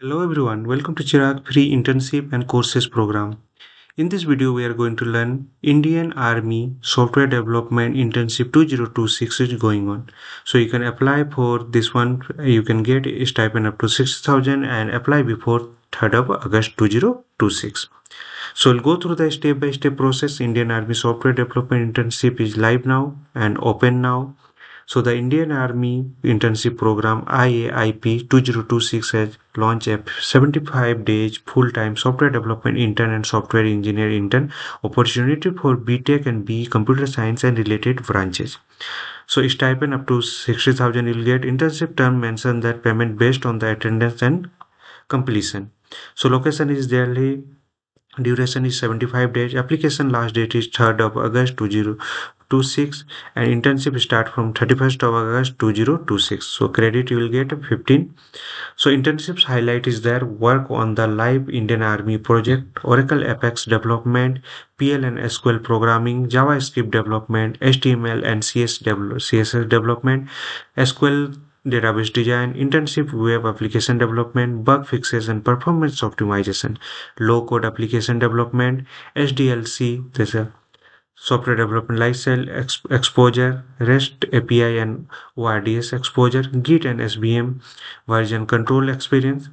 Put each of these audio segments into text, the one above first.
Hello everyone, welcome to Chirag free internship and courses program. In this video we are going to learn Indian Army Software Development Internship 2026 is going on. So you can apply for this one, you can get a stipend up to 60,000 and apply before 3rd of August 2026. So we'll go through the step by step process. Indian Army Software Development Internship is live now and open now. So the Indian Army Internship Program IAIP 2026 has launched a 75 days full-time software development intern and software engineer intern opportunity for B.Tech and B computer science and related branches. So stipend up to 60,000 you'll get. Internship term mentioned that payment based on the attendance and completion. So location is Delhi. Duration is 75 days. Application last date is 3rd of August 2026 and internship start from 31st of August 2026. So credit you will get 15. So internships highlight is there work on the live Indian Army project, Oracle Apex development, PL and SQL programming, JavaScript development, HTML and CSS development, SQL database design, internship web application development, bug fixes and performance optimization, low code application development, SDLC, there's a software development lifecycle exposure, REST API and ORDS exposure, Git and SVM version control experience.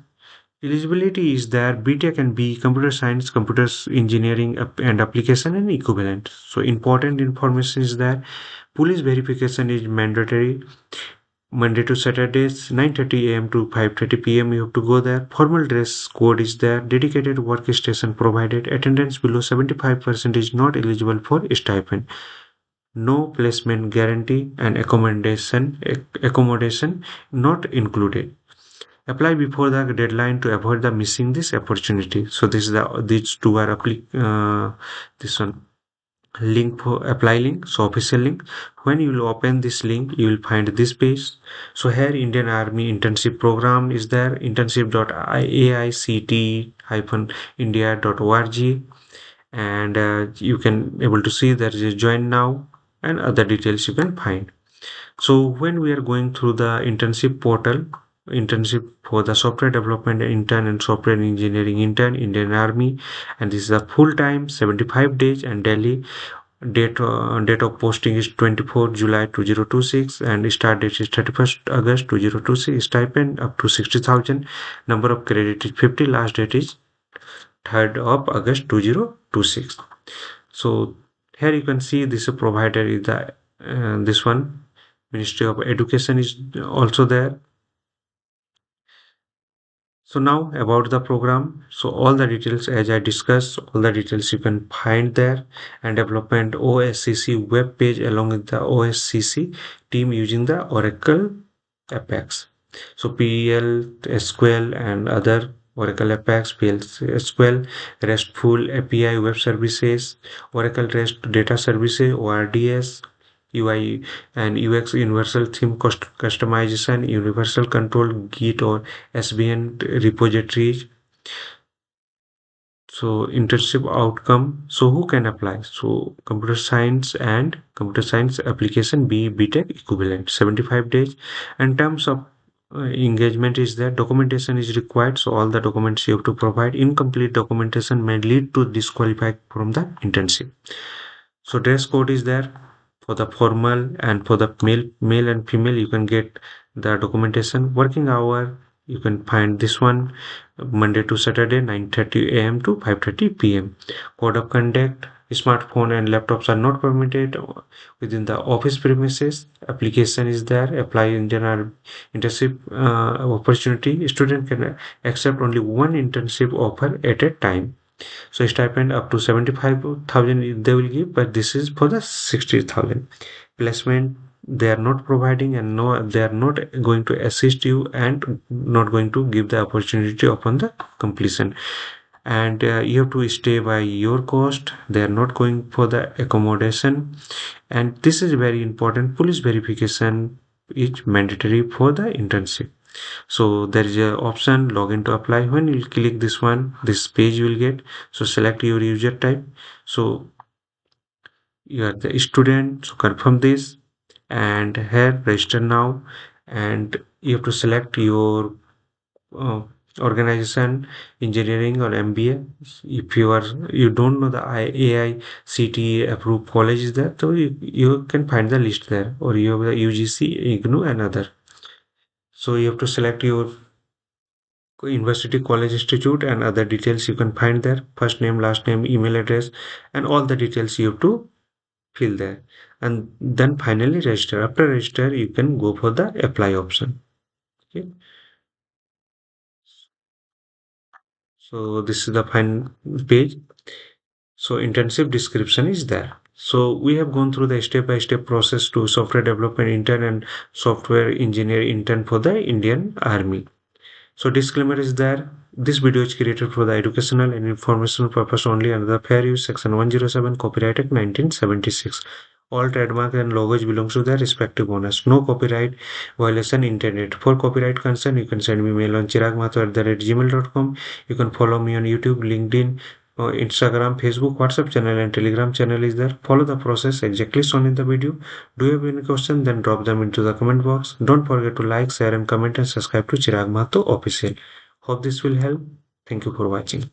Eligibility is there B.Tech and B computer science, computer engineering and application and equivalent. So important information is that police verification is mandatory. Monday to Saturdays, 9:30 a.m. to 5:30 p.m. You have to go there. Formal dress code is there. Dedicated workstation provided. Attendance below 75% is not eligible for stipend. No placement guarantee and accommodation not included. Apply before the deadline to avoid the missing this opportunity. So this is these two are this one link for apply link, so official link. When you will open this link you will find this page. So here Indian Army internship program is there, internship.aict-india.org, and you can able to see there is a join now and other details you can find. So when we are going through the internship portal, internship for the software development intern and software engineering intern, Indian Army, and this is a full time 75 days and daily date of posting is 24 July 2026 and start date is 31st August 2026. Stipend up to 60,000. Number of credit is 50. Last date is 3rd of August 2026. So here you can see this provider is the this one. Ministry of Education is also there. So now about the program. So all the details as I discussed, all the details you can find there, and development OSCC web page along with the OSCC team using the Oracle Apex. So PL, SQL and other Oracle Apex, PL, SQL, RESTful API web services, Oracle REST data services, ORDS, UI and UX universal theme customization, universal control, Git or SVN repositories. So internship outcome. So who can apply? So computer science and computer science application B.Tech equivalent 75 days. And terms of engagement is that documentation is required. So all the documents you have to provide. Incomplete documentation may lead to disqualify from the internship. So dress code is there for the formal, and for the male and female you can get the documentation. Working hour you can find this one, Monday to Saturday 9:30 a.m. to 5:30 p.m. Code of conduct: smartphone and laptops are not permitted within the office premises. Application is there. Apply in general internship opportunity. Student can accept only one internship offer at a time. So stipend up to 75,000 they will give, but this is for the 60,000. Placement they are not providing, and no, they are not going to assist you and not going to give the opportunity upon the completion. And you have to stay by your cost. They are not going for the accommodation, and this is very important. Police verification is mandatory for the internship. So there is a option login to apply. When you click this one, this page you will get. So select your user type. So you are the student, so confirm this, and here register now, and you have to select your organization, engineering or MBA. If you don't know the AICTE approved college is there, so you can find the list there, or you have the UGC, IGNOU and other. So you have to select your university, college, institute and other details you can find there, first name, last name, email address and all the details you have to fill there, and then finally register. After register you can go for the apply option. Okay, so this is the final page. So internship description is there. So we have gone through the step-by-step process to software development intern and software engineer intern for the Indian Army. So disclaimer is there. This video is created for the educational and informational purpose only under the Fair Use Section 107 Copyright Act 1976. All trademark and logos belongs to their respective owners. No copyright violation intended. For copyright concern, you can send me mail on chiragmahto@gmail.com. You can follow me on YouTube, LinkedIn, Instagram, Facebook, WhatsApp channel and Telegram channel is there. Follow the process exactly shown in the video. Do you have any question? Then drop them into the comment box. Don't forget to like, share and comment and subscribe to Chirag Mahto Official. Hope this will help. Thank you for watching.